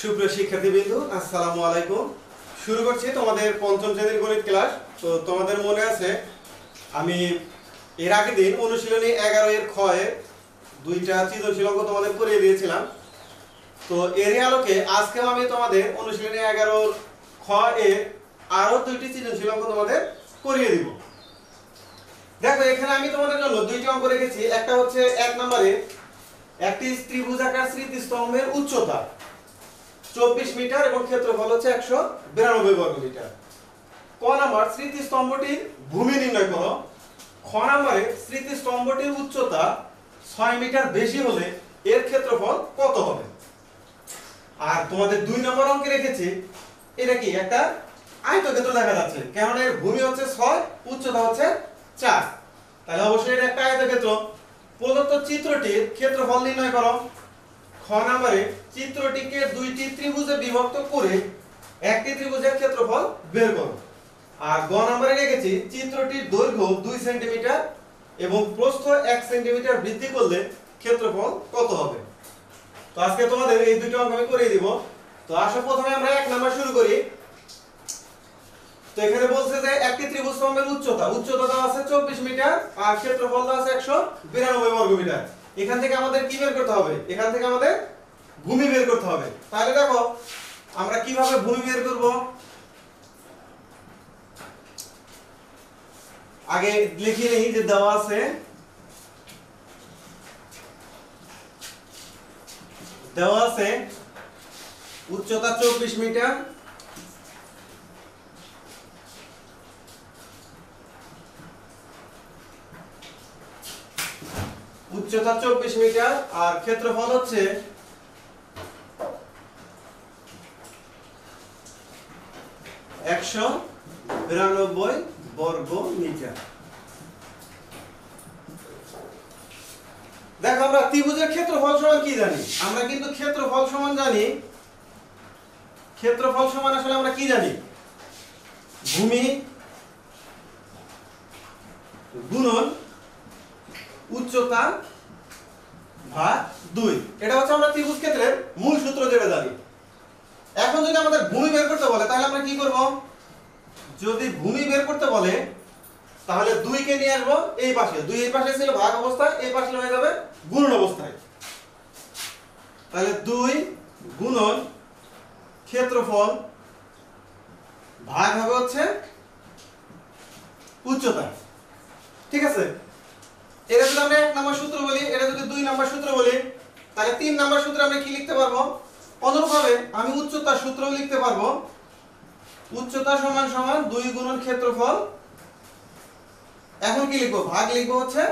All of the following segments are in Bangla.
সুপ্রিয় শিক্ষার্থীবৃন্দ, আসসালামু আলাইকুম। শুরু করছি তোমাদের পঞ্চম শ্রেণীর গণিত ক্লাস। তো তোমাদের মনে আছে আমি এর আগের দিন অনুশীলনী 11 এর ক্ষয়ে দুইটা সৃজনশীল অঙ্ক তোমাদের করিয়ে দিয়েছিলাম। তো এর আলোকে আজকেও আমি তোমাদের অনুশীলনী 11 খ এর আরো দুইটি সৃজনশীল অঙ্ক তোমাদের করিয়ে দিব। দেখো, এখানে আমি তোমাদের জন্য দুইটি অঙ্ক রেখেছি। একটা হচ্ছে 1 নম্বরে একটি ত্রিভুজাকার স্মৃতিস্তম্ভের উচ্চতা 24 মিটার এবং ক্ষেত্রফল হচ্ছে 192 বর্গ মিটার। ক নাম্বার স্মৃতিস্তম্ভটির ভূমি নির্ণয় করো। খ নাম্বারে স্মৃতিস্তম্ভটির উচ্চতা 6 মিটার বেশি হলে এর ক্ষেত্রফল কত হবে। আর তোমাদের 2 নম্বর অঙ্কে রেখেছি, এটা কি একটা আয়তক্ষেত্র দেখা যাচ্ছে, কারণ এর ভূমি হচ্ছে 6, উচ্চতা হচ্ছে 4, তাহলে অবশ্যই এটা একটা আয়তক্ষেত্র। প্রদত্ত চিত্রটির ক্ষেত্রফল নির্ণয় করো। খ নম্বরে চিত্রটিকে দুইটি ত্রিভুজে বিভক্ত করে একটি ত্রিভুজের ক্ষেত্রফল বের করো। আর গ নম্বরে রেখেছি চিত্রটির দৈর্ঘ্য 2 সেন্টিমিটার এবং প্রস্থ 1 সেন্টিমিটার বৃদ্ধি করলে ক্ষেত্রফল কত হবে। তো আজকে তোমাদের এই দুটো অঙ্ক আমি করিয়ে দিব। তো আসো প্রথমে আমরা 1 নাম্বার শুরু করি। তো এখানে বলছে যে একটি ত্রিভুজ স্তম্ভের উচ্চতা দেওয়া আছে 24 মিটার আর ক্ষেত্রফল দেওয়া আছে 192 বর্গ মিটার। এখান থেকে আমাদের কি বের করতে হবে? এখান থেকে আমাদের ভূমি বের করতে হবে। তাহলে দেখো আমরা কিভাবে ভূমি বের করব। আগে লিখে নেই যে দেওয়া আছে উচ্চতা 24 মিটার আর ক্ষেত্রফল হচ্ছে 192 বর্গ মিটার। দেখো, আমরা ত্রিভুজের ক্ষেত্রফল সমান কি জানি? আমরা কিন্তু ক্ষেত্রফল সমান জানি, ক্ষেত্রফল সমান আসলে আমরা কি জানি? ভূমি গুণন উচ্চতা ভাগ 2। এটা হচ্ছে আমরা ত্রিভুজ ক্ষেত্রের মূল সূত্র যেটা জানি। এখন যদি আমাদের ভূমি বের করতে বলে তাহলে আমরা কি করব? যদি ভূমি বের করতে বলে তাহলে 2 কে নিয়ে আসবো এই পাশে। 2 এই পাশে ছিল ভাগ অবস্থায়, এই পাশে হয়ে যাবে গুণন অবস্থায়। তাহলে 2 গুণন ক্ষেত্রফল ভাগ হবে হচ্ছে উচ্চতা। ঠিক আছে, এটা যদি আমরা 1 নাম্বার সূত্র বলি, এটা যদি 2 নাম্বার সূত্র বলি, তাহলে 3 নাম্বার সূত্রে আমরা কি লিখতে পারবো? অনুরূপভাবে আমি উচ্চতার সূত্রও লিখতে পারবো। উচ্চতা সমান সমান 2 গুণন ক্ষেত্রফল। এখন কি লিখবো? ভাগ লিখবো হচ্ছে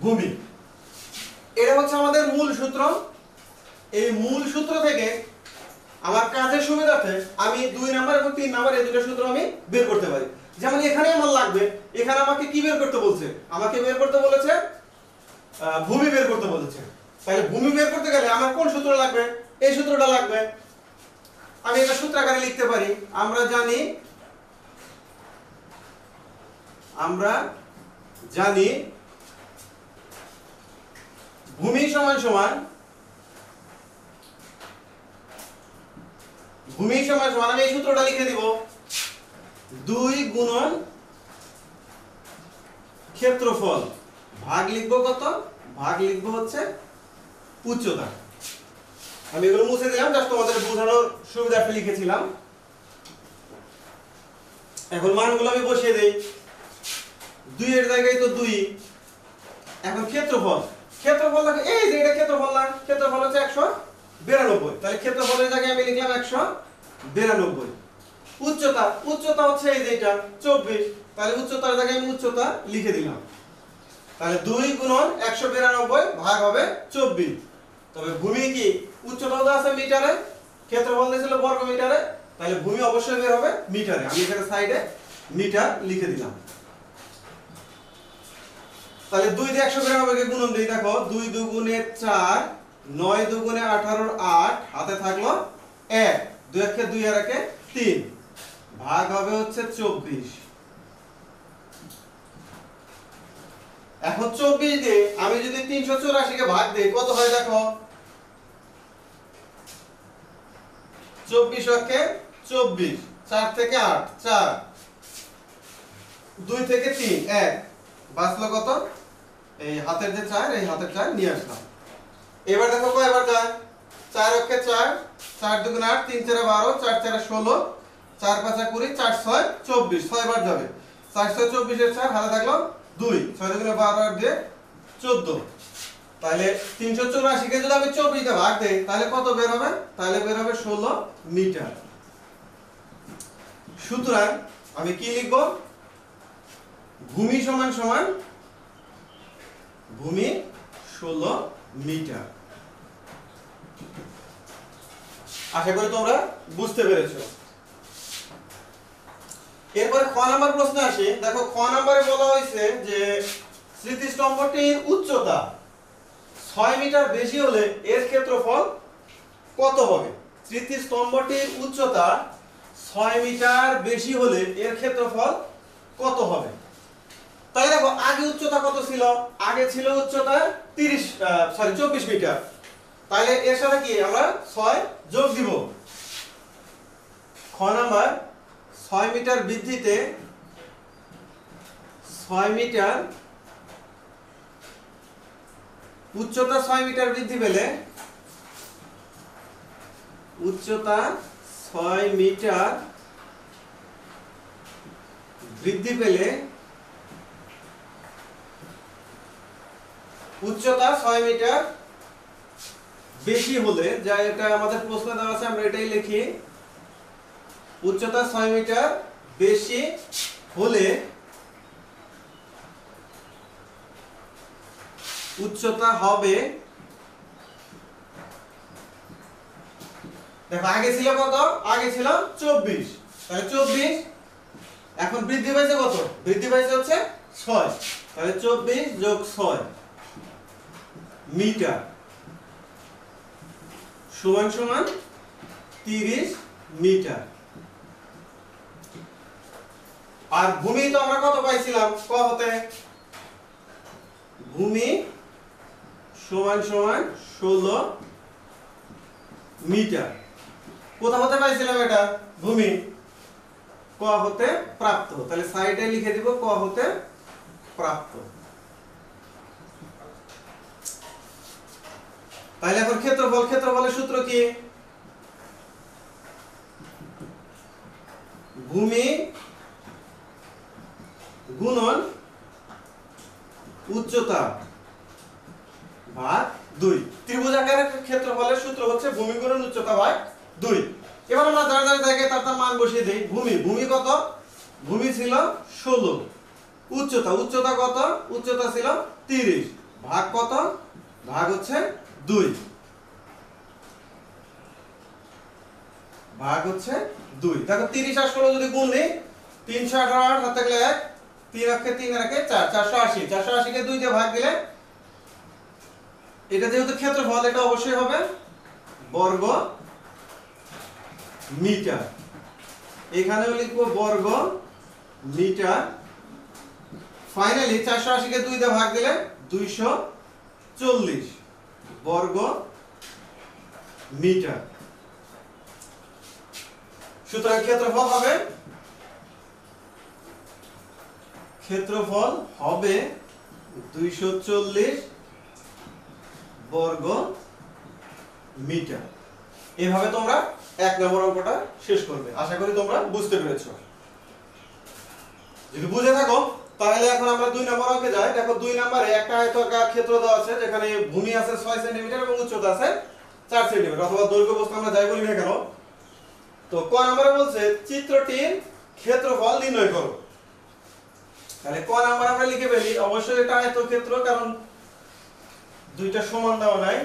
ভূমি। এটা হচ্ছে আমাদের মূল সূত্র। এই মূল সূত্র থেকে আমার কাজের সুবিধার্থে আমি 2 নাম্বার এবং 3 নাম্বার এই দুটো সূত্র আমি বের করতে পারি। যেমন এখানে আমার লাগবে, এখানে আমাকে কি বের করতে বলছে? আমাকে বের করতে বলেছে ভূমি বের করতে বলেছে। তাহলে ভূমি বের করতে গেলে আমার কোন সূত্র লাগবে? এই সূত্রটা লাগবে। আমি এটা সূত্র আকারে লিখতে পারি। আমরা জানি ভূমি সমান সমান আমি এই সূত্রটা লিখে দিব। 2 গুণন ক্ষেত্রফল ভাগ লিখবো কত? ভাগ লিখবো হচ্ছে উচ্চতা। আমি এগুলো মুছে দিলাম, জাস্ট তোমাদের বোঝানোর সুবিধার্থে লিখেছিলাম। এখন মানগুলো আমি বসিয়ে দেই। 2 এর জায়গায় তো 2। এখন ক্ষেত্রফল লাগে, এই যে এটা ক্ষেত্রফল না, ক্ষেত্রফল হচ্ছে 192। তাহলে ক্ষেত্রফলের জায়গায় আমি লিখলাম 192। উচ্চতা হচ্ছে এই যে এটা 24। তাহলে উচ্চতার জায়গায় আমি উচ্চতা লিখে দিলাম। তাহলে 2 গুণন 192 ভাগ হবে 24। তবে ভূমি কি? উচ্চতা তো আছে মিটারে, ক্ষেত্রফল দিয়েছিল বর্গ মিটারে, তাহলে ভূমি অবশ্যই বের হবে মিটারে। আমি এখানে সাইডে মিটার লিখে দিলাম। তাহলে 2 দিয়ে 192 কে গুণন দেই। দেখো 2 দুগুণে 4, 9 দুগুণে 18 8, হাতে থাকলো 1, 2 একে 2 আর একে 3, ভাগ হবে হচ্ছে 24। এখন 24 দিয়ে আমি যদি 384 কে ভাগ দেই কত হয় দেখো, 24 অক্ষে 24, 4 থেকে 8 4, 2 থেকে 3 1, বাঁচলো কত? এই হাতের যে 4, এই হাতের 4 নিয়ে আসলাম। এবার দেখো কয়বার যায়? 4 অক্ষে 4, 4 দুগুণ 8, 3 4 12, 4 4 16, 4 5 20, 4 6 24, 6 বার যাবে। 4 6 24 এর 4 হাতে থাকলো 2, 6 দুগুণ 12 আর 2 14। তাহলে 384 কে যদি আমি 24 দিয়ে ভাগ দেই তাহলে কত বের হবে? তাহলে বের হবে 16 মিটার। সুতরাং আমি কি লিখব? ভূমি সমান সমান ভূমি 16 মিটার। আশা করি তোমরা বুঝতে পেরেছো। এরপরে খ নাম্বার প্রশ্নে আসি। দেখো খ নাম্বারে বলা হয়েছে যে স্মৃতিস্তম্ভটির উচ্চতা 6 মিটার বেশি হলে এর ক্ষেত্রফল কত হবে? স্মৃতিস্তম্ভটির উচ্চতা 6 মিটার বেশি হলে এর ক্ষেত্রফল কত হবে? তাহলে দেখো আগে উচ্চতা কত ছিল? আগে ছিল উচ্চতা 24 মিটার। তাহলে এর সাথে কি আমরা 6 যোগ দিব। খ নাম্বার 6 মিটার বৃদ্ধিতে 6 মিটার উচ্চতা 6 মিটার বৃদ্ধি পেলে উচ্চতা 6 মিটার বৃদ্ধি পেলে উচ্চতা 6 মিটার বেশি হলে, যা এটা আমাদের প্রশ্ন দেওয়া আছে আমরা এটাই লিখি, উচ্চতা 6 মিটার বেশি হলে উচ্চতা হবে, দেখো আগে ছিল কত? আগে ছিল 24, তাহলে 24 এখন বৃদ্ধি পাইছে কত? বৃদ্ধি পাইছে হচ্ছে 6, তাহলে 24 যোগ 6 মিটার সমান সমান 30 মিটার। আর ভূমি তো আমরা কত পাইছিলাম ক হতে? ভূমি সমান সমান 16 মিটার। কোথা হতে পাইছিলাম এটা? ভূমি ক হতে প্রাপ্ত। তাহলে সাইডে লিখে দিব ক হতে প্রাপ্ত। তাহলে এখন ক্ষেত্রফল, ক্ষেত্রফলের সূত্র কি? ভূমি গুণন উচ্চতা ভাগ 2। ত্রিভুজাকারের ক্ষেত্রফলের সূত্র হচ্ছে ভূমি গুণন উচ্চতা ভাগ 2। এবার আমরা যার যার জায়গায় তার মান বসিয়ে দেই। ভূমি কত? ভূমি ছিল 16, উচ্চতা কত? উচ্চতা ছিল 30, ভাগ কত? ভাগ হচ্ছে 2, ভাগ হচ্ছে 2। দেখো 30 আর 16 যদি গুণ দিই 318 হাতে গেলে 1, 3 অক্ষে 3 রাখে 4, 480। 480 কে 2 দিয়ে ভাগ দিলে এটা যেহেতু ক্ষেত্রফল, এটা অবশ্যই হবে বর্গ মিটার। এখানেও লিখব বর্গ মিটার। ফাইনালি 480 কে 2 দিয়ে ভাগ দিলে 240 বর্গ মিটার। সুতরাং ক্ষেত্রফল হবে 240 বর্গ মিটার। এভাবে তোমরা 1 নম্বর অঙ্কটা শেষ করবে। আশা করি তোমরা বুঝতে পেরেছো। যদি বুঝে থাকো তাহলে এখন আমরা 2 নম্বর অঙ্কে যাই। দেখো 2 নম্বরে একটা আয়তাকার ক্ষেত্র দেওয়া আছে যেখানে ভূমি আছে 6 সেমি এবং উচ্চতা আছে 4 সেমি, অথবা দৈর্ঘ্য বস্তু আমরা যাই বলি না কেন। তো ক নম্বরে বলছে চিত্রটির ক্ষেত্রফল নির্ণয় করো। তাহলে ক নাম্বার আমরা লিখে ফেলি। অবশ্যই এটা আয়তক্ষেত্র, কারণ দুইটা সমান দেওয়া নাই।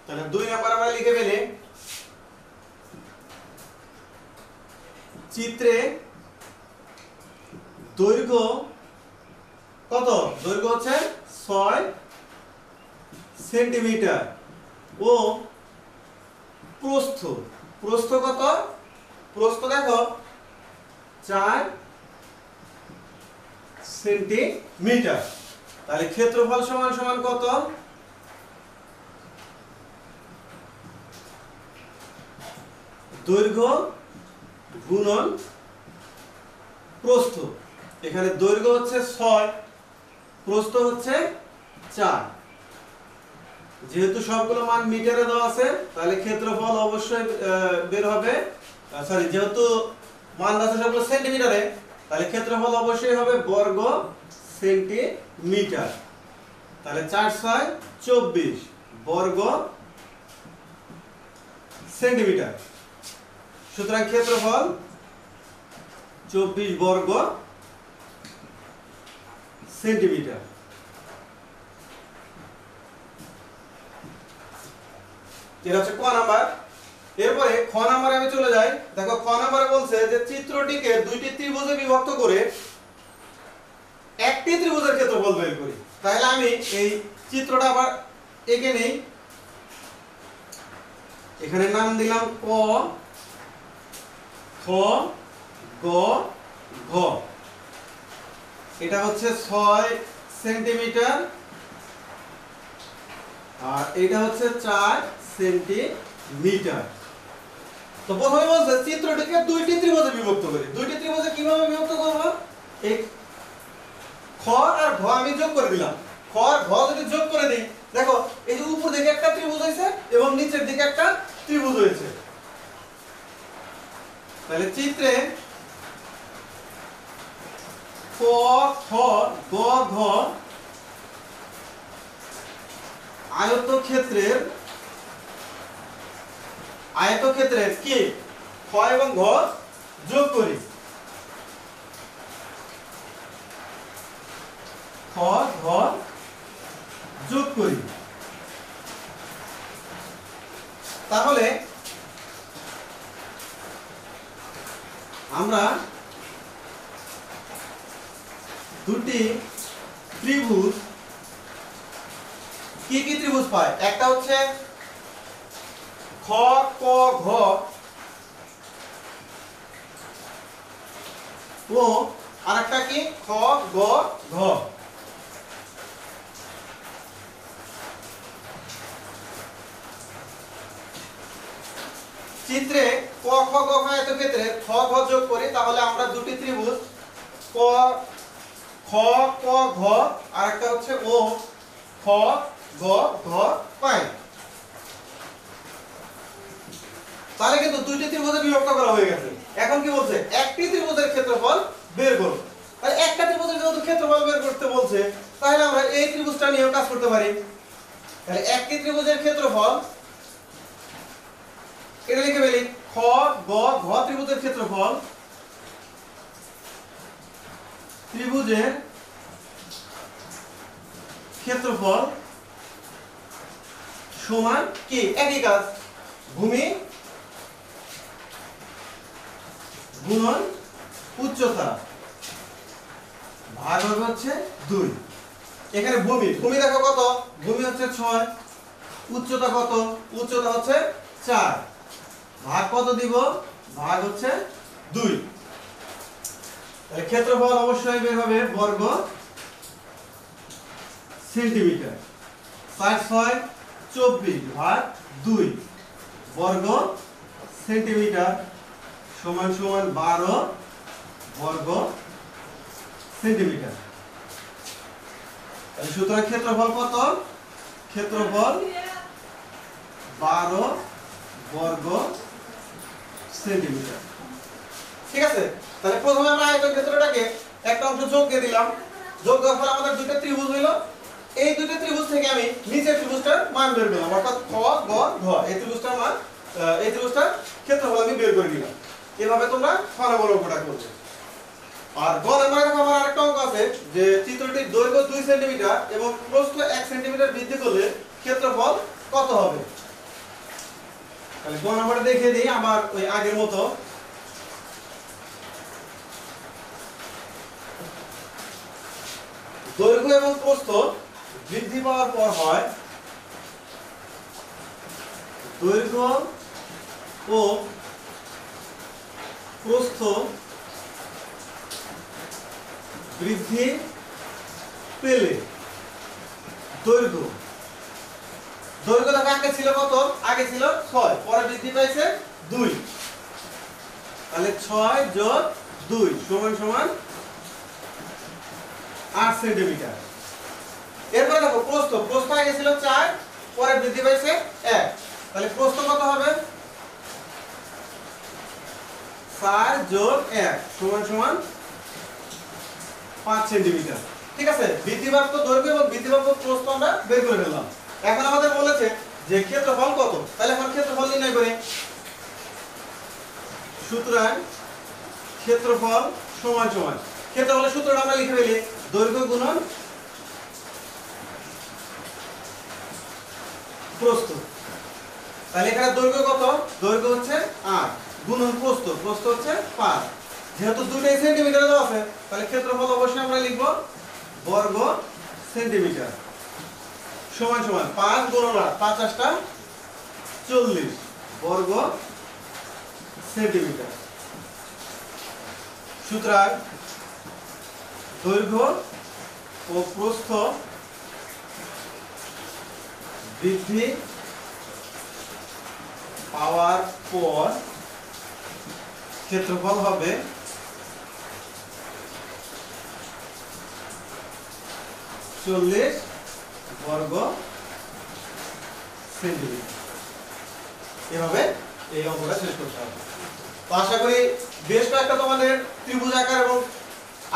তাহলে 2 নাম্বার আমরা লিখে ফেলি চিত্রে দৈর্ঘ্য কত? দৈর্ঘ্য হচ্ছে 6 সেন্টিমিটার ও প্রস্থ কত? প্রস্থ দেখো 4 সেন্টিমিটার। তাহলে ক্ষেত্রফল সমান সমান কত? দৈর্ঘ্য গুণন প্রস্থ। এখানে দৈর্ঘ্য হচ্ছে 6, প্রস্থ হচ্ছে 4। যেহেতু সবগুলো মান মিটারে দেওয়া আছে তাহলে ক্ষেত্রফল অবশ্যই বের হবে, সরি যেহেতু মান আছে সবগুলো সেন্টিমিটারে তাহলে ক্ষেত্রফল অবশ্যই হবে বর্গ সেন্টিমিটার। তাহলে 4 6 24 বর্গ সেন্টিমিটার। সুতরাং ক্ষেত্রফল 24 বর্গ সেন্টিমিটার। এটা হচ্ছে ক নাম্বার। এরপরে খ নাম্বারে আমি চলে যাই। দেখো খ নাম্বারে বলছে যে চিত্রটিকে দুইটি ত্রিভুজে বিভক্ত করে একটি ত্রিভুজের ক্ষেত্রফল বের করি। তাহলে আমি এই চিত্রটা আবার এঁকে নেই। এখানে নাম দিলাম ক, খ, গ, ঘ। এটা হচ্ছে 6 সেন্টিমিটার আর এটা হচ্ছে 4 সেন্টিমিটার। তো প্রথমে বলছে চিত্রটিকে দুইটি ত্রিভুজে বিভক্ত করি। দুইটি ত্রিভুজে কিভাবে বিভক্ত করব? এই খ আর ঘ আমি যোগ করে দিলাম। খ আর ঘ যদি যোগ করে দিই, দেখো এই যে উপর দিকে একটা ত্রিভুজ হয়েছে এবং নিচের দিকে একটা ত্রিভুজ হয়েছে। তাহলে চিত্রে ক, খ, গ, ঘ আয়তক্ষেত্রের কি খ এবং ঘ যোগ করি। খ ঘ যোগ করি। তাহলে আমরা দুটি ত্রিভুজ কি কি ত্রিভুজ পাই? একটা হচ্ছে খ ক ঘ ও আরেকটা কি খ গ ঘ। চিত্রে ক খ গ ঘ আয়তক্ষেত্রে খ ঘ যোগ করি, তাহলে আমরা দুটি ত্রিভুজ ক খ ক ঘ আর একটা হচ্ছে ও খ গ ঘ পাই। তাহলে কিন্তু দুইটি ত্রিভুজে বিভক্ত করা হয়ে গেছে। এখন কি বলছে? একটি ত্রিভুজের ক্ষেত্রফল বের করো। তাহলে একটা ত্রিভুজের যেহেতু ক্ষেত্রফল বের করতে বলছে, তাহলে আমরা এই ত্রিভুজটা নিয়েও কাজ করতে পারি। তাহলে একটি ত্রিভুজের ক্ষেত্রফল এটা লিখে ফেলি, খ গ ঘ ত্রিভুজের ক্ষেত্রফল, ত্রিভুজের ক্ষেত্রফল সমান কি? একই কাজ, ভূমি গুণন উচ্চতা ভাগ হবে হচ্ছে 2। এখানে ভূমি দেখো কত? ভূমি হচ্ছে 6, উচ্চতা কত? উচ্চতা হচ্ছে 4, ভাগ কত দিব? ভাগ হচ্ছে 2। তাহলে ক্ষেত্রফল অবশ্যই বের হবে বর্গ সেন্টিমিটার। 4 6 24 ভাগ 2 বর্গ সেন্টিমিটার সমান সমান 12 বর্গ সেন্টিমিটার। তাহলে সুতরাং ক্ষেত্রফল কত? ক্ষেত্রফল 12 বর্গ সেন্টিমিটার। ঠিক আছে? তাহলে প্রথমে আমরা আয়তক্ষেত্রটাকে একটা অংশ যোগ দিয়ে দিলাম। যোগ দেওয়ার পর আমাদের দুটো ত্রিভুজ হলো। এই দুটো ত্রিভুজ থেকে আমি নিচের ত্রিভুজটার মান বের করলাম, অর্থাৎ খ গ ঘ এই ত্রিভুজটার মান, এই ত্রিভুজটার ক্ষেত্রফল আমি বের করে নিলাম। এভাবে তোমরা খ নম্বর অঙ্কটা করবে। আর গ নম্বরে দেখো আমার আরেকটা অঙ্ক আছে যে চিত্রটির দৈর্ঘ্য 2 সেন্টিমিটার এবং প্রস্থ 1 সেন্টিমিটার বৃদ্ধি করলে ক্ষেত্রফল কত হবে? তাহলে গ নম্বরে দেখিয়ে দিই আমার ওই আগের মতো। দৈর্ঘ্য এবং প্রস্থ বৃদ্ধি পাওয়ার পর হয় দৈর্ঘ্য ও প্রস্থ বৃদ্ধি পেলে দৈর্ঘ্য দেখো আগে ছিল কত? আগে ছিল 6, পরে বৃদ্ধি পাইছে 2। তাহলে 6 যোগ 2 সমান সমান 8 সেন্টিমিটার। এরপরে দেখো প্রস্থ, প্রস্থ আগে ছিল 4, পরে বৃদ্ধি পাইছে 1, তাহলে প্রস্থ কত হবে? 4 যোগ 1 সমান সমান 5 সেন্টিমিটার। ঠিক আছে, বৃদ্ধিপ্রাপ্ত দৈর্ঘ্য এবং বৃদ্ধিপ্রাপ্ত প্রস্থ আমরা বের করে ফেললাম। এখন আমাদের বলেছে যে ক্ষেত্রফল কত, তাহলে এখন ক্ষেত্রফল নির্ণয় করি। সুতরাং ক্ষেত্রফল সমান সমান, ক্ষেত্রফলের সূত্রটা আমরা লিখে ফেলি, দৈর্ঘ্য গুণন প্রস্থ। তাহলে এখানে দৈর্ঘ্য কত? দৈর্ঘ্য হচ্ছে 8 গুণন প্রস্থ, প্রস্থ হচ্ছে 5। যেহেতু দুটোই সেন্টিমিটারে দেওয়া আছে, তাহলে ক্ষেত্রফল অবশ্যই আমরা লিখব বর্গ সেন্টিমিটার সমান সমান 5 গুণন 8, 5 8 40 বর্গ সেন্টিমিটার। সুতরাং দৈর্ঘ্য ও প্রস্থ বৃদ্ধি পাওয়ার পর ক্ষেত্রফল হবে 40 বর্গ সেন্টিমিটার। এভাবে এই অঙ্কটা শেষ করতে হবে। তো আশা করি বেশ কয়েকটা তোমাদের ত্রিভুজ আকার এবং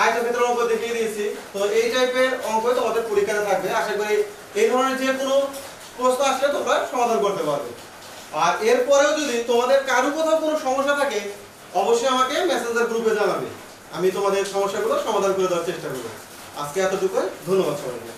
আয়তক্ষেত্রের অঙ্ক দেখিয়ে দিয়েছি। তো এই টাইপের অঙ্কই তোমাদের পরীক্ষাতে থাকবে। আশা করি এই ধরনের যে কোনো প্রশ্ন আসলে তোমরা সমাধান করতে পারবে। আর এরপরেও যদি তোমাদের কারো কোথাও কোনো সমস্যা থাকে, অবশ্যই আমাকে মেসেঞ্জার গ্রুপে জানাবে, আমি তোমাদের সমস্যাগুলো সমাধান করে দেওয়ার চেষ্টা করব। আজকে এতটুকুই, ধন্যবাদ সবাইকে।